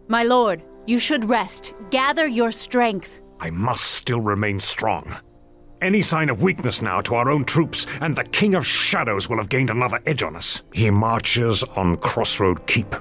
My lord, you should rest. Gather your strength. I must still remain strong. Any sign of weakness now to our own troops, and the King of Shadows will have gained another edge on us. He marches on Crossroad Keep,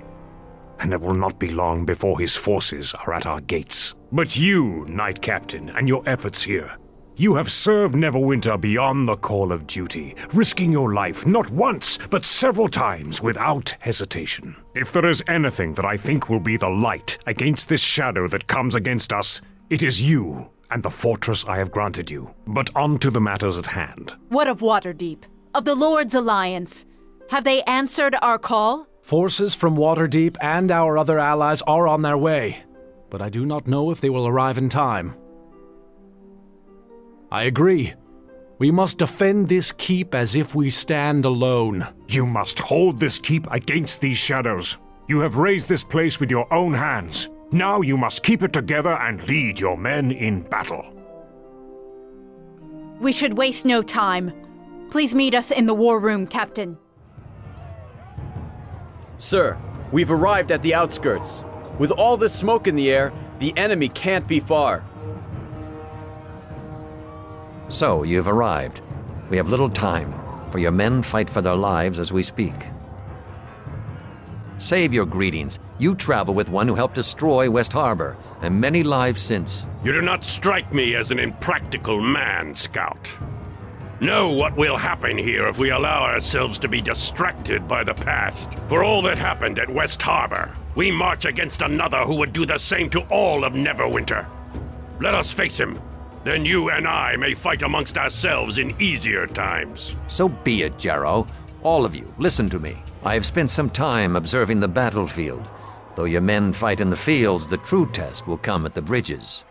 and it will not be long before his forces are at our gates. But you, Knight Captain, and your efforts here, you have served Neverwinter beyond the call of duty, risking your life not once, but several times without hesitation. If there is anything that I think will be the light against this shadow that comes against us, it is you and the fortress I have granted you. But on to the matters at hand. What of Waterdeep? Of the Lord's Alliance? Have they answered our call? Forces from Waterdeep and our other allies are on their way, but I do not know if they will arrive in time. I agree. We must defend this keep as if we stand alone. You must hold this keep against these shadows. You have raised this place with your own hands. Now you must keep it together and lead your men in battle. We should waste no time. Please meet us in the war room, Captain. Sir, we've arrived at the outskirts. With all this smoke in the air, the enemy can't be far. So, you've arrived. We have little time, for your men fight for their lives as we speak. Save your greetings. You travel with one who helped destroy West Harbor, and many lives since. You do not strike me as an impractical man, Scout. Know what will happen here if we allow ourselves to be distracted by the past. For all that happened at West Harbor, we march against another who would do the same to all of Neverwinter. Let us face him. Then you and I may fight amongst ourselves in easier times. So be it, Jarrow. All of you, listen to me. I have spent some time observing the battlefield. Though your men fight in the fields, the true test will come at the bridges.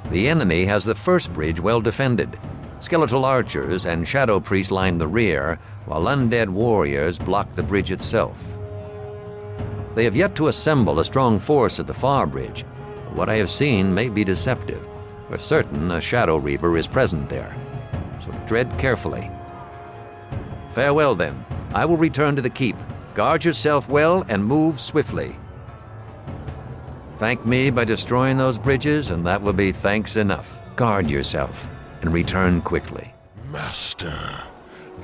The enemy has the first bridge well defended. Skeletal archers and shadow priests line the rear, while undead warriors block the bridge itself. They have yet to assemble a strong force at the far bridge. What I have seen may be deceptive. For certain, a Shadow Reaver is present there, so tread carefully. Farewell, then. I will return to the keep. Guard yourself well and move swiftly. Thank me by destroying those bridges, and that will be thanks enough. Guard yourself and return quickly. Master,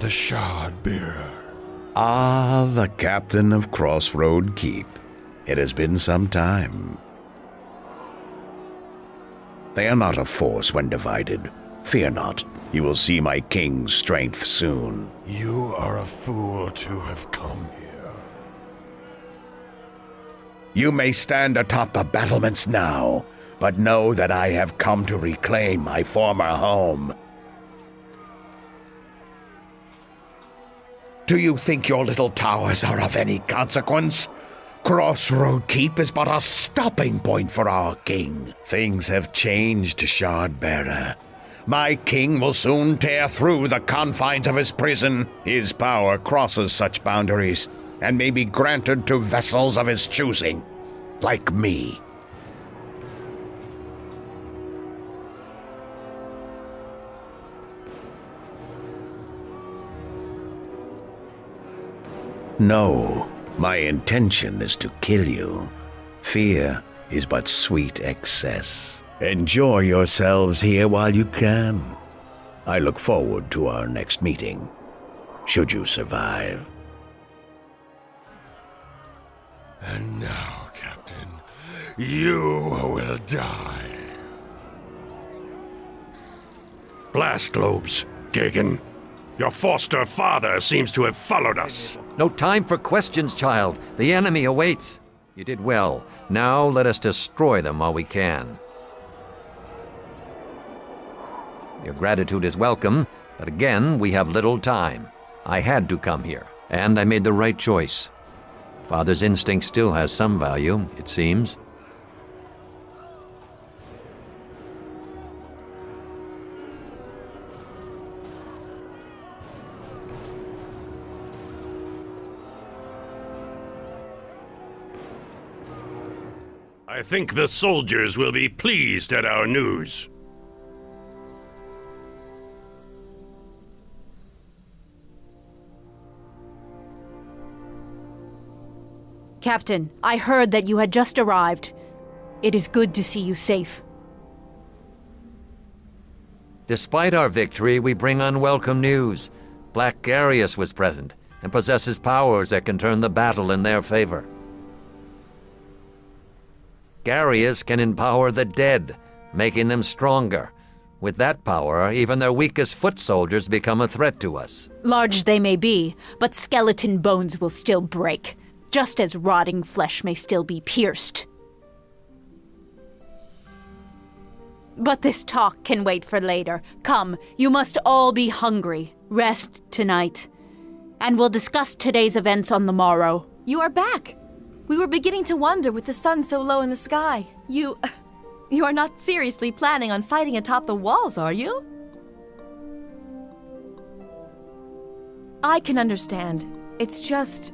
the Shard-bearer. Ah, the captain of Crossroad Keep. It has been some time. They are not a force when divided. Fear not, you will see my king's strength soon. You are a fool to have come here. You may stand atop the battlements now, but know that I have come to reclaim my former home. Do you think your little towers are of any consequence? Crossroad Keep is but a stopping point for our king. Things have changed, Shard-bearer. My king will soon tear through the confines of his prison. His power crosses such boundaries, and may be granted to vessels of his choosing, like me. No, my intention is to kill you. Fear is but sweet excess. Enjoy yourselves here while you can. I look forward to our next meeting, should you survive. And now, Captain, you will die. Blast globes, Gagan. Your foster father seems to have followed us. No time for questions, child. The enemy awaits. You did well. Now let us destroy them while we can. Your gratitude is welcome, but again, we have little time. I had to come here, and I made the right choice. Father's instinct still has some value, it seems. I think the soldiers will be pleased at our news. Captain, I heard that you had just arrived. It is good to see you safe. Despite our victory, we bring unwelcome news. Black Garius was present and possesses powers that can turn the battle in their favor. Garius can empower the dead, making them stronger. With that power, even their weakest foot soldiers become a threat to us. Large they may be, but skeleton bones will still break, just as rotting flesh may still be pierced. But this talk can wait for later. Come, you must all be hungry. Rest tonight. And we'll discuss today's events on the morrow. You are back! We were beginning to wonder with the sun so low in the sky. You are not seriously planning on fighting atop the walls, are you? I can understand. It's just...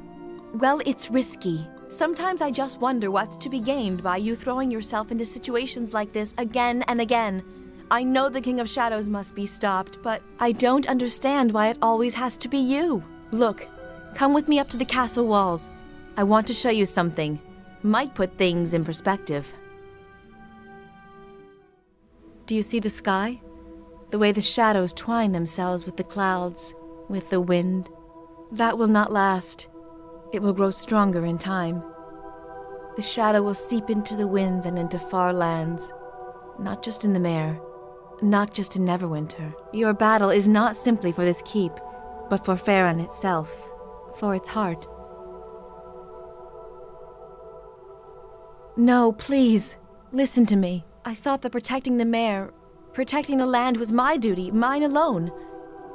well, it's risky. Sometimes I just wonder what's to be gained by you throwing yourself into situations like this again and again. I know the King of Shadows must be stopped, but I don't understand why it always has to be you. Look, come with me up to the castle walls. I want to show you something. Might put things in perspective. Do you see the sky? The way the shadows twine themselves with the clouds, with the wind. That will not last. It will grow stronger in time. The shadow will seep into the winds and into far lands. Not just in the Mare, not just in Neverwinter. Your battle is not simply for this keep, but for Farron itself, for its heart. No, please, listen to me. I thought that protecting the Mare, protecting the land was my duty, mine alone.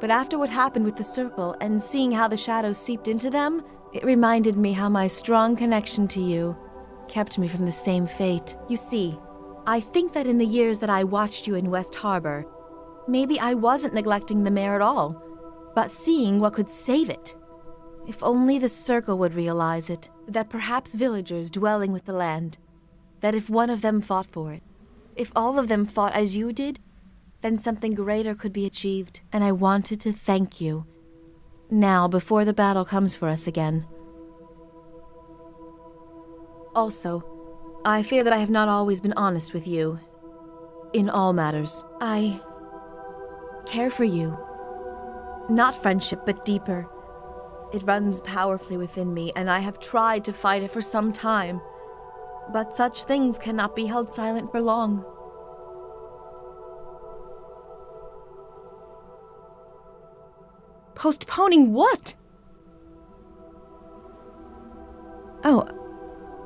But after what happened with the Circle and seeing how the shadows seeped into them, it reminded me how my strong connection to you kept me from the same fate. You see, I think that in the years that I watched you in West Harbor, maybe I wasn't neglecting the Mare at all, but seeing what could save it. If only the Circle would realize it, that perhaps villagers dwelling with the land, that if one of them fought for it, if all of them fought as you did, then something greater could be achieved. And I wanted to thank you. Now, before the battle comes for us again. Also, I fear that I have not always been honest with you. In all matters. I care for you. Not friendship, but deeper. It runs powerfully within me, and I have tried to fight it for some time. But such things cannot be held silent for long. Postponing what? Oh,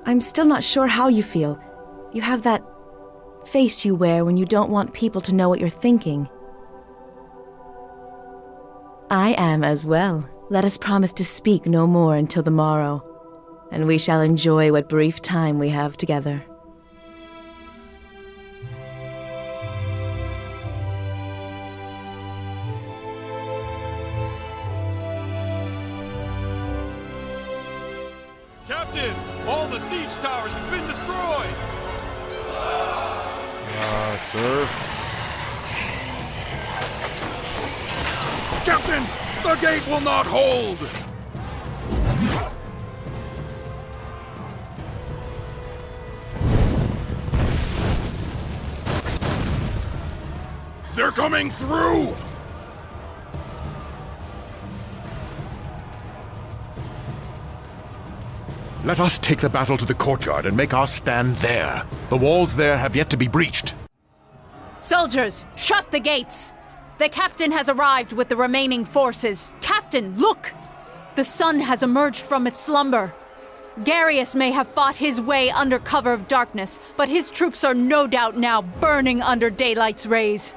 I'm still not sure how you feel. You have that face you wear when you don't want people to know what you're thinking. I am as well. Let us promise to speak no more until the morrow, and we shall enjoy what brief time we have together. Captain, all the siege towers have been destroyed! Sir? Captain, the gate will not hold! They're coming through! Let us take the battle to the courtyard and make our stand there. The walls there have yet to be breached. Soldiers, shut the gates! The captain has arrived with the remaining forces. Captain, look! The sun has emerged from its slumber. Garius may have fought his way under cover of darkness, but his troops are no doubt now burning under daylight's rays.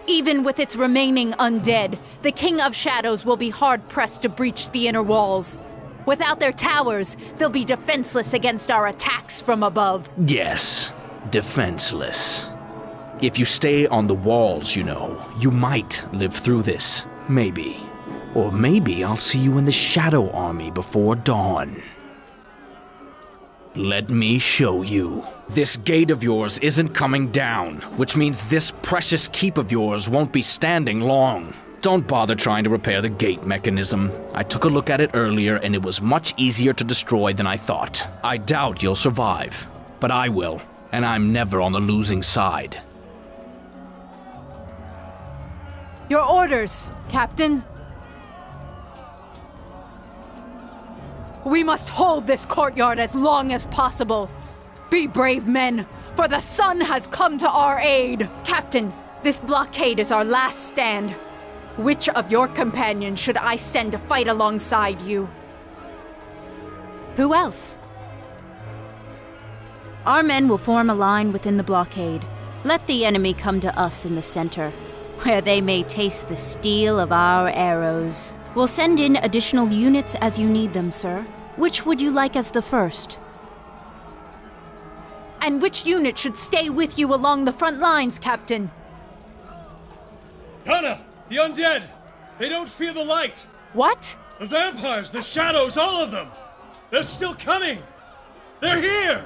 Even with its remaining undead, the King of Shadows will be hard-pressed to breach the inner walls. Without their towers, they'll be defenseless against our attacks from above. Yes, defenseless. If you stay on the walls, you might live through this. Maybe. Or maybe I'll see you in the Shadow Army before dawn. Let me show you. This gate of yours isn't coming down, which means this precious keep of yours won't be standing long. Don't bother trying to repair the gate mechanism. I took a look at it earlier, and it was much easier to destroy than I thought. I doubt you'll survive, but I will, and I'm never on the losing side. Your orders, Captain. We must hold this courtyard as long as possible. Be brave men, for the sun has come to our aid. Captain, this blockade is our last stand. Which of your companions should I send to fight alongside you? Who else? Our men will form a line within the blockade. Let the enemy come to us in the center, where they may taste the steel of our arrows. We'll send in additional units as you need them, sir. Which would you like as the first? And which unit should stay with you along the front lines, Captain? Hannah! The undead! They don't fear the light! What? The vampires, the shadows, all of them! They're still coming! They're here!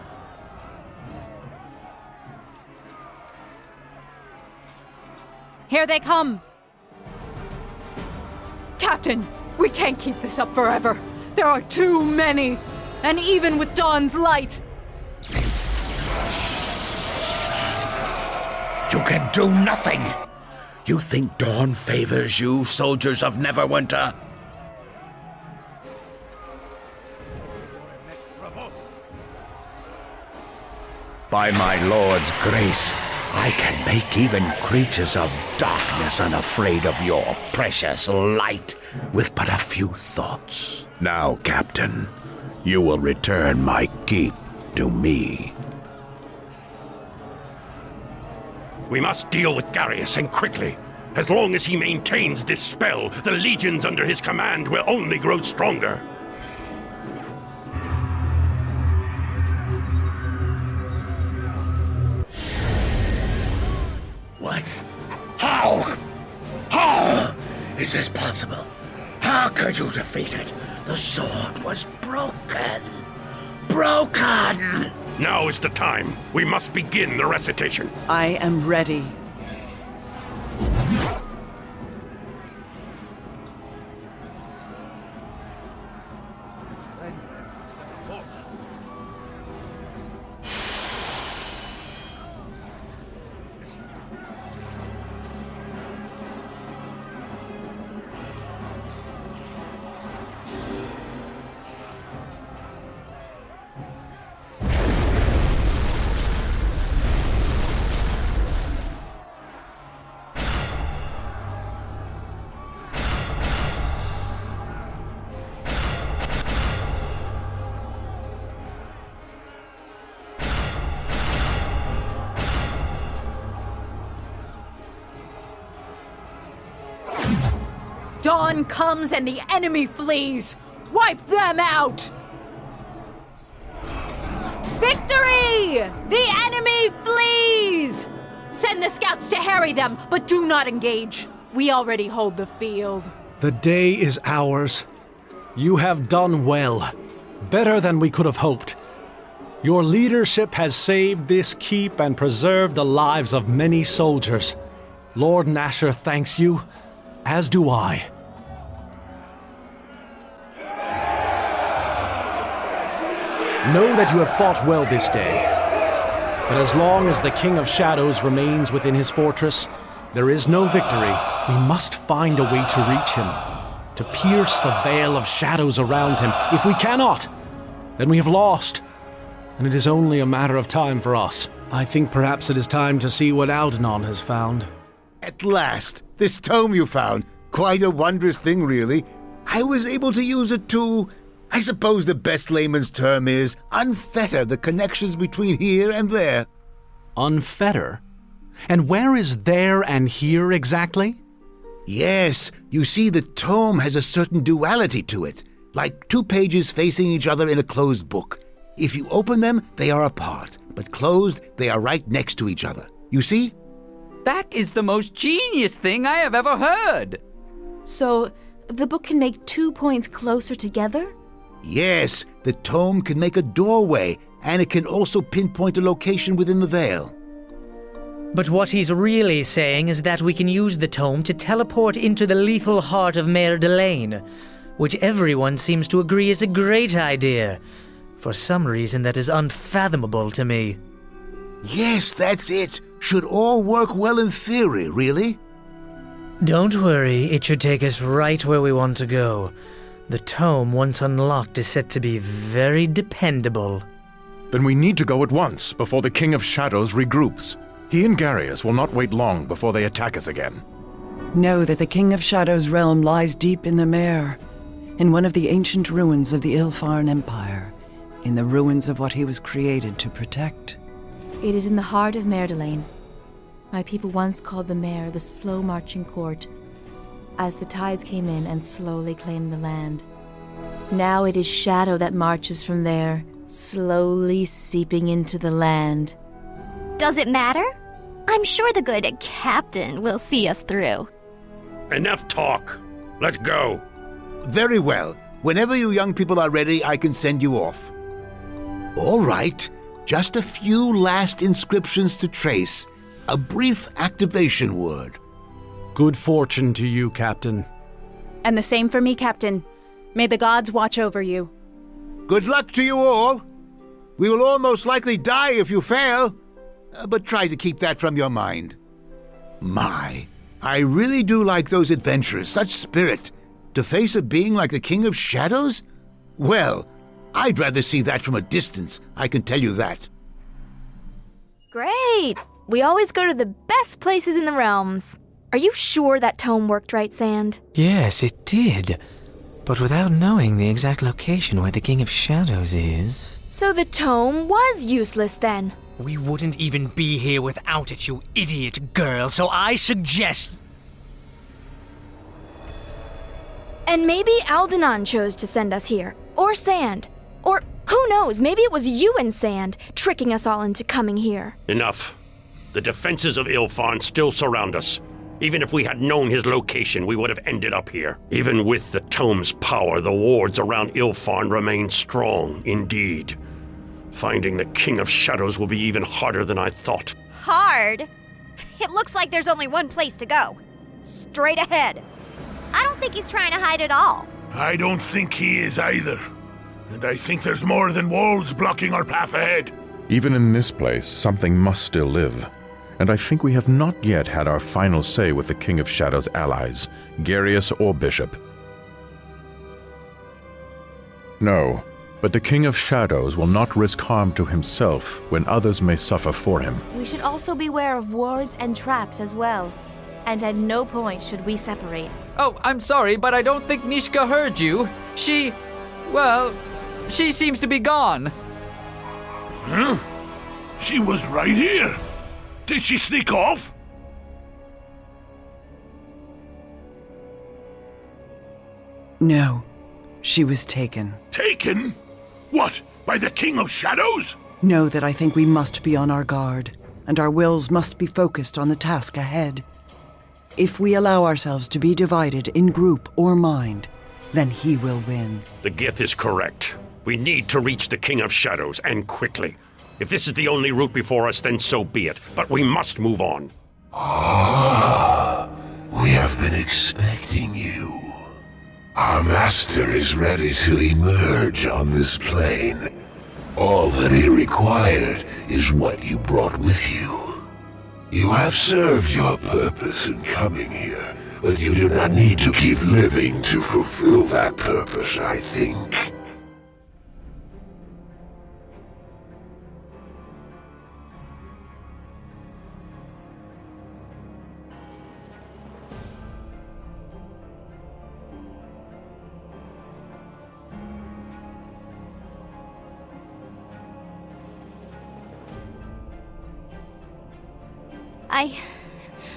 Here they come! Captain, we can't keep this up forever. There are too many! And even with dawn's light... You can do nothing! You think dawn favors you, soldiers of Neverwinter? By my lord's grace, I can make even creatures of darkness unafraid of your precious light with but a few thoughts. Now, Captain, you will return my keep to me. We must deal with Darius, and quickly. As long as he maintains this spell, the legions under his command will only grow stronger. What? How? How is this possible? How could you defeat it? The sword was broken. Broken! Now is the time. We must begin the recitation. I am ready. Dawn comes and the enemy flees! Wipe them out! Victory! The enemy flees! Send the scouts to harry them, but do not engage. We already hold the field. The day is ours. You have done well. Better than we could have hoped. Your leadership has saved this keep and preserved the lives of many soldiers. Lord Nasher thanks you, as do I. Know that you have fought well this day. But as long as the King of Shadows remains within his fortress, there is no victory. We must find a way to reach him, to pierce the veil of shadows around him. If we cannot, then we have lost, and it is only a matter of time for us. I think perhaps it is time to see what Aldenon has found. At last! This tome you found. Quite a wondrous thing, really. I was able to use it to... I suppose the best layman's term is unfetter the connections between here and there. Unfetter? And where is there and here exactly? Yes, you see the tome has a certain duality to it, like two pages facing each other in a closed book. If you open them, they are apart, but closed, they are right next to each other. You see? That is the most genius thing I have ever heard! So, the book can make 2 points closer together? Yes, the tome can make a doorway, and it can also pinpoint a location within the veil. But what he's really saying is that we can use the tome to teleport into the lethal heart of Mayor Delane, which everyone seems to agree is a great idea, for some reason that is unfathomable to me. Yes, that's it. Should all work well in theory, really? Don't worry, it should take us right where we want to go. The tome, once unlocked, is said to be very dependable. Then we need to go at once, before the King of Shadows regroups. He and Garius will not wait long before they attack us again. Know that the King of Shadows' realm lies deep in the Mare, in one of the ancient ruins of the Ilfarn Empire, in the ruins of what he was created to protect. It is in the heart of Mayor Delane. My people once called the Mare the slow-marching court, as the tides came in and slowly claimed the land. Now it is shadow that marches from there, slowly seeping into the land. Does it matter? I'm sure the good captain will see us through. Enough talk. Let's go. Very well. Whenever you young people are ready, I can send you off. All right. Just a few last inscriptions to trace. A brief activation word. Good fortune to you, Captain. And the same for me, Captain. May the gods watch over you. Good luck to you all. We will all most likely die if you fail. But try to keep that from your mind. My, I really do like those adventurers, such spirit. To face a being like the King of Shadows? Well, I'd rather see that from a distance, I can tell you that. Great! We always go to the best places in the realms. Are you sure that tome worked right, Sand? Yes, it did. But without knowing the exact location where the King of Shadows is... So the tome was useless then? We wouldn't even be here without it, you idiot girl, so I suggest... And maybe Aldenon chose to send us here. Or Sand. Or, who knows, maybe it was you and Sand tricking us all into coming here. Enough. The defenses of Ilfarn still surround us. Even if we had known his location, we would have ended up here. Even with the tome's power, the wards around Ilfarn remain strong, indeed. Finding the King of Shadows will be even harder than I thought. Hard? It looks like there's only one place to go. Straight ahead. I don't think he's trying to hide at all. I don't think he is either. And I think there's more than walls blocking our path ahead. Even in this place, something must still live. And I think we have not yet had our final say with the King of Shadows' allies, Garius or Bishop. No, but the King of Shadows will not risk harm to himself when others may suffer for him. We should also beware of wards and traps as well. And at no point should we separate. Oh, I'm sorry, but I don't think Nishka heard you. She seems to be gone. Huh? She was right here. Did she sneak off? No, she was taken. Taken? What, by the King of Shadows? Know that I think we must be on our guard, and our wills must be focused on the task ahead. If we allow ourselves to be divided in group or mind, then he will win. The Gith is correct. We need to reach the King of Shadows, and quickly. If this is the only route before us, then so be it. But we must move on. We have been expecting you. Our master is ready to emerge on this plane. All that he required is what you brought with you. You have served your purpose in coming here, but you do not need to keep living to fulfill that purpose, I think.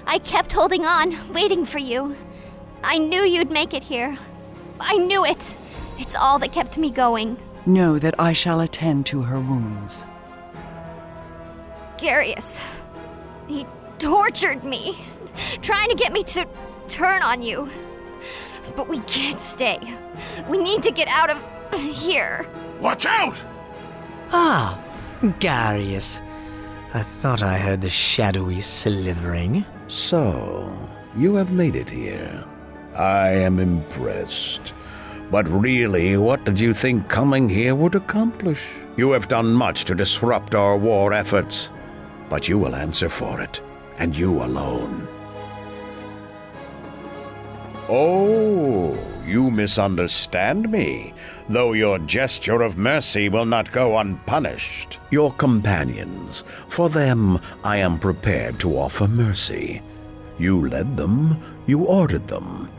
I kept holding on, waiting for you. I knew you'd make it here. I knew it. It's all that kept me going. Know that I shall attend to her wounds. Garius, he tortured me, trying to get me to turn on you. But we can't stay. We need to get out of here. Watch out! Ah, Garius. I thought I heard the shadowy slithering. So, you have made it here. I am impressed. But really, what did you think coming here would accomplish? You have done much to disrupt our war efforts, but you will answer for it, and you alone. Oh, you misunderstand me, though your gesture of mercy will not go unpunished. Your companions, for them I am prepared to offer mercy. You led them, you ordered them.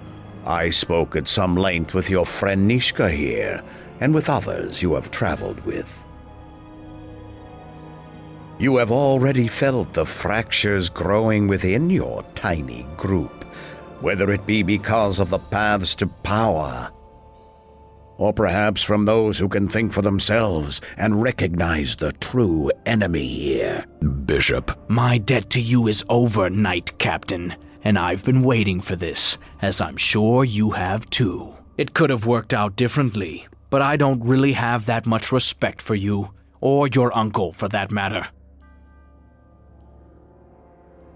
I spoke at some length with your friend Nishka here, and with others you have traveled with. You have already felt the fractures growing within your tiny group, whether it be because of the paths to power, or perhaps from those who can think for themselves and recognize the true enemy here. Bishop, my debt to you is over, Knight Captain, and I've been waiting for this, as I'm sure you have too. It could have worked out differently, but I don't really have that much respect for you, or your uncle for that matter.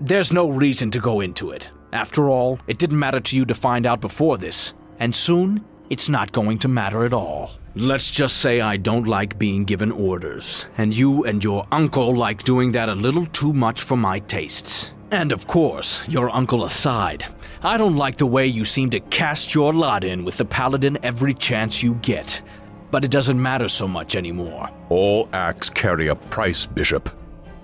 There's no reason to go into it. After all, it didn't matter to you to find out before this, and soon, it's not going to matter at all. Let's just say I don't like being given orders, and you and your uncle like doing that a little too much for my tastes. And of course, your uncle aside, I don't like the way you seem to cast your lot in with the paladin every chance you get. But it doesn't matter so much anymore. All acts carry a price, Bishop,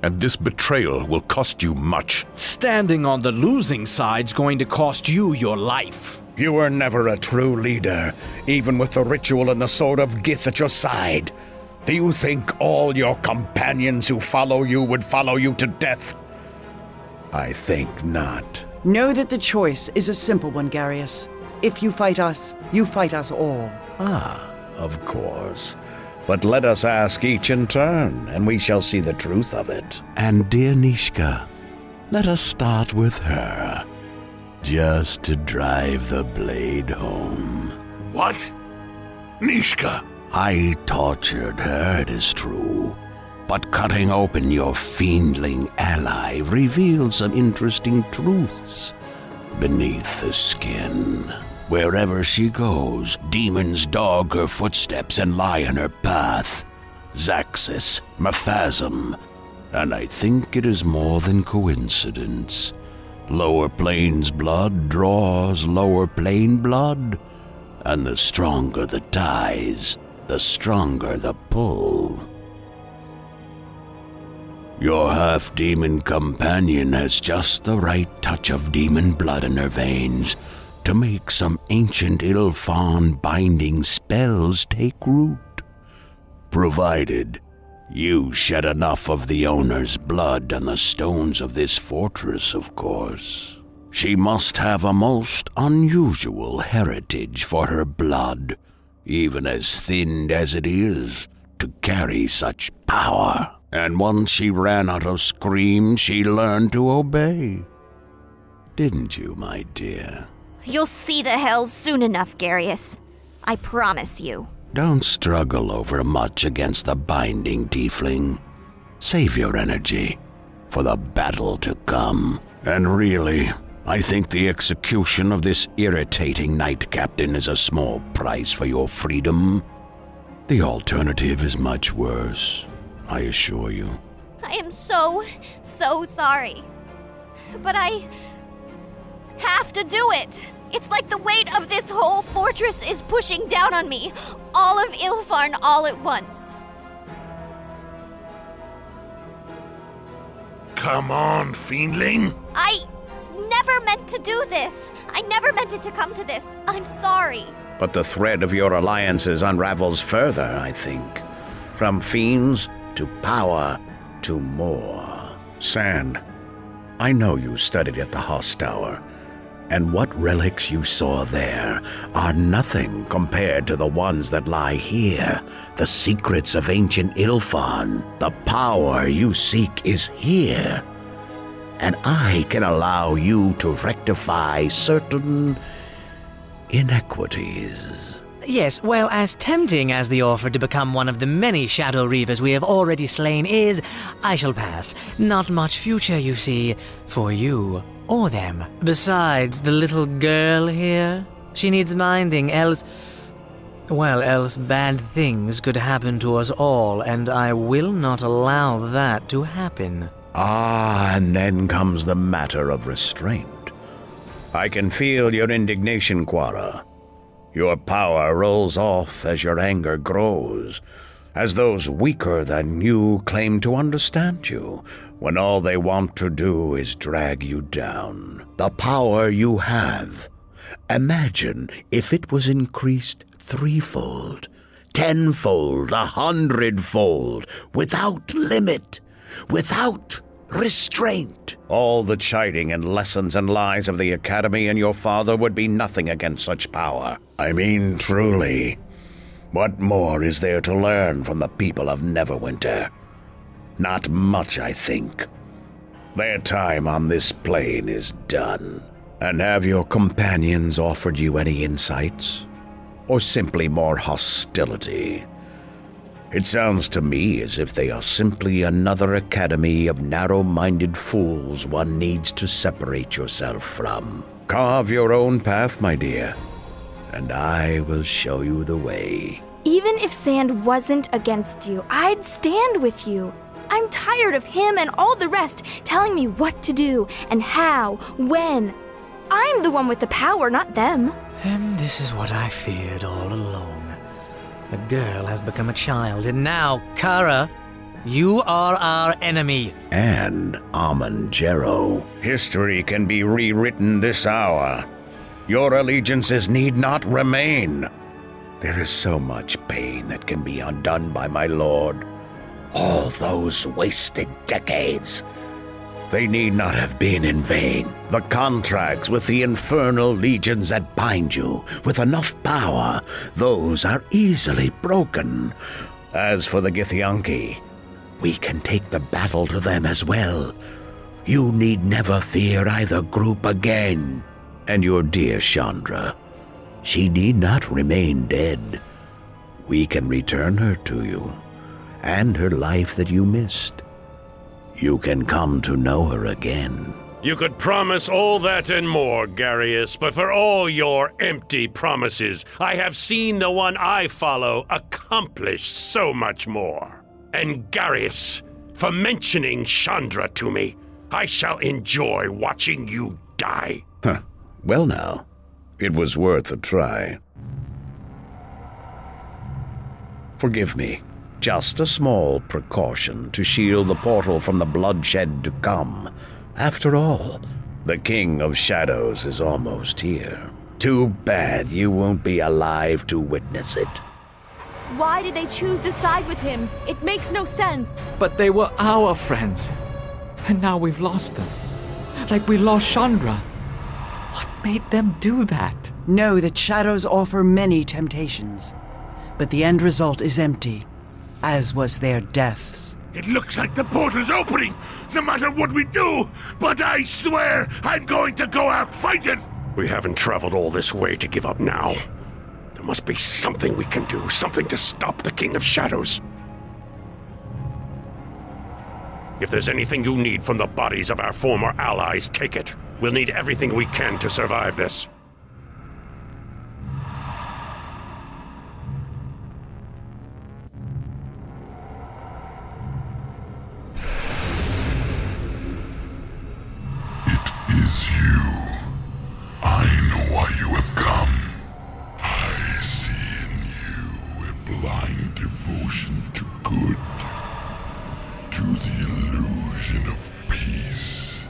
and this betrayal will cost you much. Standing on the losing side's going to cost you your life. You were never a true leader, even with the ritual and the sword of Gith at your side. Do you think all your companions who follow you would follow you to death? I think not. Know that the choice is a simple one, Garius. If you fight us all. Ah, of course. But let us ask each in turn, and we shall see the truth of it. And dear Nishka, let us start with her, just to drive the blade home. What? Nishka? I tortured her, it is true. But cutting open your fiendling ally reveals some interesting truths beneath the skin. Wherever she goes, demons dog her footsteps and lie in her path. Zaxis, Maphasm, and I think it is more than coincidence. Lower planes blood draws lower plane blood, and the stronger the ties, the stronger the pull. Your half-demon companion has just the right touch of demon blood in her veins to make some ancient Ilfan binding spells take root. Provided you shed enough of the owner's blood on the stones of this fortress, of course. She must have a most unusual heritage for her blood, even as thinned as it is, to carry such power. And once she ran out of screams, she learned to obey. Didn't you, my dear? You'll see the hells soon enough, Garius. I promise you. Don't struggle over much against the binding tiefling. Save your energy for the battle to come. And really, I think the execution of this irritating knight captain is a small price for your freedom. The alternative is much worse, I assure you. I am so sorry. But I have to do it. It's like the weight of this whole fortress is pushing down on me. All of Ilfarn all at once. Come on, fiendling. I never meant to do this. I never meant it to come to this. I'm sorry. But the thread of your alliances unravels further, I think. From fiends to power to more. Sand, I know you studied at the Hoss Tower, and what relics you saw there are nothing compared to the ones that lie here. The secrets of ancient Ilfan, the power you seek is here. And I can allow you to rectify certain inequities. Yes, well, as tempting as the offer to become one of the many Shadow Reavers we have already slain is, I shall pass. Not much future, you see, for you or them. Besides, the little girl here, she needs minding, else bad things could happen to us all, and I will not allow that to happen. Ah, and then comes the matter of restraint. I can feel your indignation, Quara. Your power rolls off as your anger grows, as those weaker than you claim to understand you, when all they want to do is drag you down. The power you have. Imagine if it was increased 3-fold, 10-fold, 100-fold, without limit, without restraint. All the chiding and lessons and lies of the Academy and your father would be nothing against such power. I mean, truly, what more is there to learn from the people of Neverwinter? Not much, I think. Their time on this plane is done. And have your companions offered you any insights? Or simply more hostility? It sounds to me as if they are simply another academy of narrow-minded fools one needs to separate yourself from. Carve your own path, my dear, and I will show you the way. Even if Sand wasn't against you, I'd stand with you. I'm tired of him and all the rest telling me what to do and how, when. I'm the one with the power, not them. And this is what I feared all along. The girl has become a child, and now, Kara, you are our enemy. And Amanjero. History can be rewritten this hour. Your allegiances need not remain. There is so much pain that can be undone by my lord. All those wasted decades. They need not have been in vain. The contracts with the infernal legions that bind you with enough power, those are easily broken. As for the Githyanki, we can take the battle to them as well. You need never fear either group again. And your dear Chandra, she need not remain dead. We can return her to you, and her life that you missed. You can come to know her again. You could promise all that and more, Garius, but for all your empty promises, I have seen the one I follow accomplish so much more. And Garius, for mentioning Chandra to me, I shall enjoy watching you die. Huh. Well now, it was worth a try. Forgive me. Just a small precaution to shield the portal from the bloodshed to come. After all, the King of Shadows is almost here. Too bad you won't be alive to witness it. Why did they choose to side with him? It makes no sense. But they were our friends. And now we've lost them. Like we lost Chandra. What made them do that? Know that shadows offer many temptations, but the end result is empty, as was their deaths. It looks like the portal's opening, no matter what we do, but I swear I'm going to go out fighting! We haven't traveled all this way to give up now. There must be something we can do, something to stop the King of Shadows. If there's anything you need from the bodies of our former allies, take it. We'll need everything we can to survive this. Why you have come. I see in you a blind devotion to good, to the illusion of peace.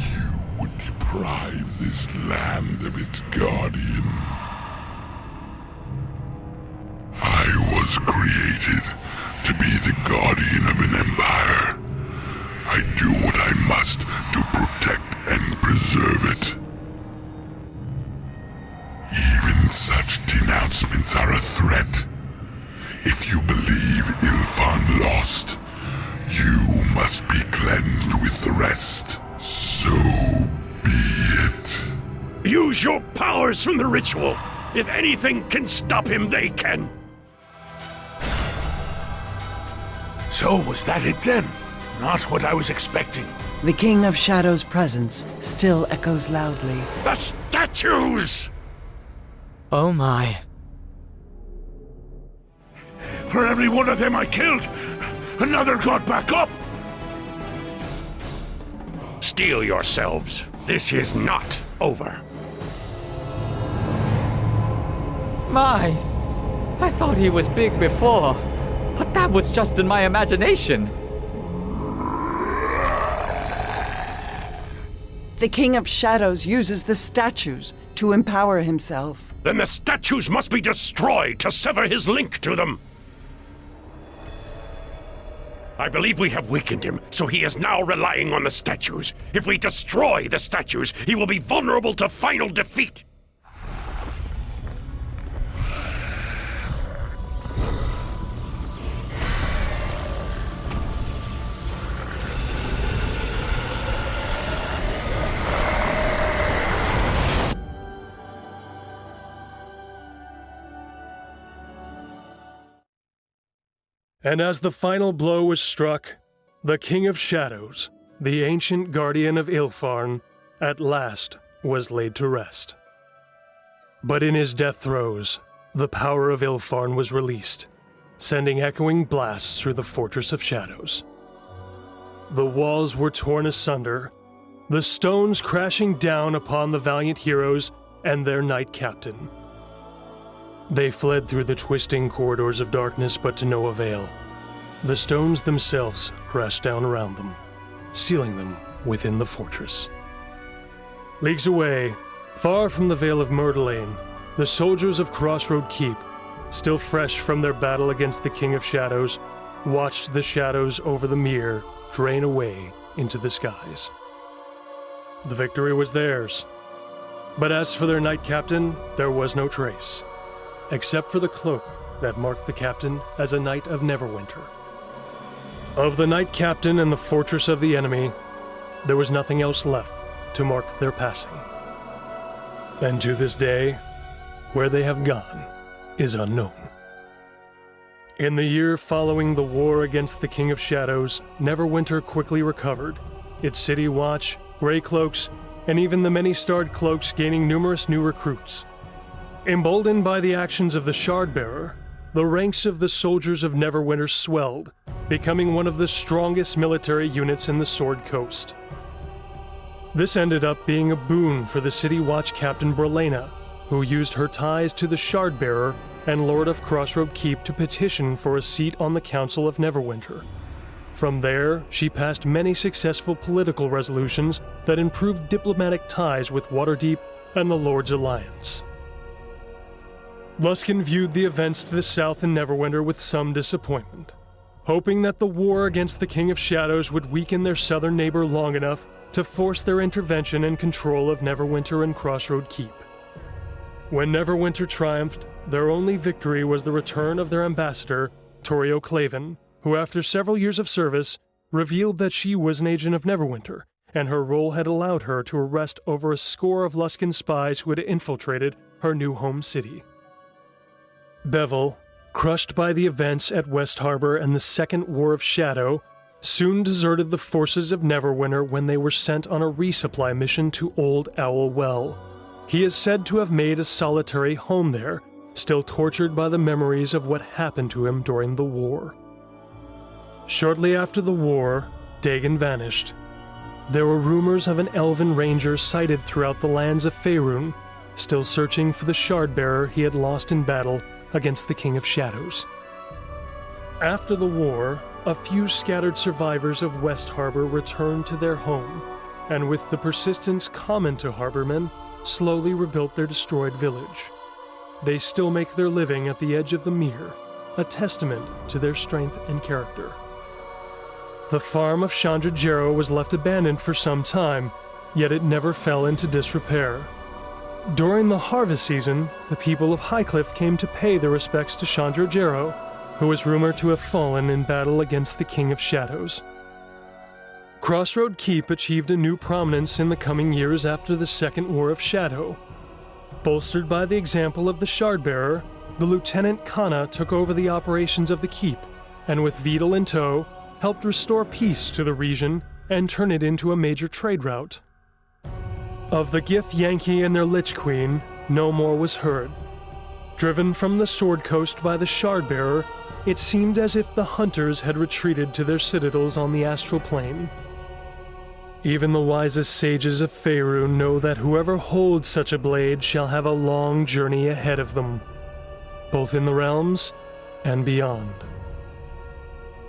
You would deprive this land of its guardian. I was created to be the guardian of an empire. I do what I must to protect and preserve it. Even such denouncements are a threat. If you believe Ilfan lost, you must be cleansed with the rest. So be it. Use your powers from the ritual. If anything can stop him, they can. So was that it then? Not what I was expecting. The King of Shadows' presence still echoes loudly. The statues! Oh my. For every one of them I killed, another got back up! Steel yourselves. This is not over. My! I thought he was big before, but that was just in my imagination. The King of Shadows uses the statues to empower himself. Then the statues must be destroyed to sever his link to them. I believe we have weakened him, so he is now relying on the statues. If we destroy the statues, he will be vulnerable to final defeat. And as the final blow was struck, the King of Shadows, the ancient guardian of Ilfarn, at last was laid to rest. But in his death throes, the power of Ilfarn was released, sending echoing blasts through the Fortress of Shadows. The walls were torn asunder, the stones crashing down upon the valiant heroes and their knight captain. They fled through the twisting corridors of darkness, but to no avail. The stones themselves crashed down around them, sealing them within the fortress. Leagues away, far from the Vale of Myrtleane, the soldiers of Crossroad Keep, still fresh from their battle against the King of Shadows, watched the shadows over the mere drain away into the skies. The victory was theirs, but as for their knight captain, there was no trace, except for the cloak that marked the captain as a knight of Neverwinter. Of the knight captain and the fortress of the enemy, there was nothing else left to mark their passing. And to this day, where they have gone is unknown. In the year following the war against the King of Shadows, Neverwinter quickly recovered, its city watch, gray cloaks, and even the many-starred cloaks gaining numerous new recruits. Emboldened by the actions of the Shardbearer, the ranks of the soldiers of Neverwinter swelled, becoming one of the strongest military units in the Sword Coast. This ended up being a boon for the City Watch Captain Brelena, who used her ties to the Shardbearer and Lord of Crossroad Keep to petition for a seat on the Council of Neverwinter. From there, she passed many successful political resolutions that improved diplomatic ties with Waterdeep and the Lord's Alliance. Luskan viewed the events to the south in Neverwinter with some disappointment, hoping that the war against the King of Shadows would weaken their southern neighbor long enough to force their intervention and control of Neverwinter and Crossroad Keep. When Neverwinter triumphed, their only victory was the return of their ambassador, Torio Claven, who after several years of service, revealed that she was an agent of Neverwinter, and her role had allowed her to arrest over a score of Luskan spies who had infiltrated her new home city. Bevel, crushed by the events at West Harbor and the Second War of Shadow, soon deserted the forces of Neverwinter when they were sent on a resupply mission to Old Owl Well. He is said to have made a solitary home there, still tortured by the memories of what happened to him during the war. Shortly after the war, Dagon vanished. There were rumors of an elven ranger sighted throughout the lands of Faerun, still searching for the Shardbearer he had lost in battle against the King of Shadows. After the war, a few scattered survivors of West Harbor returned to their home, and with the persistence common to harbormen, slowly rebuilt their destroyed village. They still make their living at the edge of the mere, a testament to their strength and character. The farm of Chandra Jarrow was left abandoned for some time, yet it never fell into disrepair. During the harvest season, the people of Highcliff came to pay their respects to Chandra Jarrow, who was rumored to have fallen in battle against the King of Shadows. Crossroad Keep achieved a new prominence in the coming years after the Second War of Shadow. Bolstered by the example of the Shardbearer, the Lieutenant Kana took over the operations of the keep, and with Vidal in tow, helped restore peace to the region and turn it into a major trade route. Of the Gith-Yankee and their Lich Queen, no more was heard. Driven from the Sword Coast by the Shardbearer, it seemed as if the hunters had retreated to their citadels on the astral plane. Even the wisest sages of Faerûn know that whoever holds such a blade shall have a long journey ahead of them, both in the realms and beyond.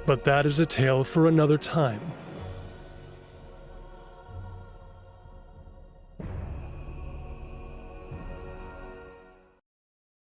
But that is a tale for another time.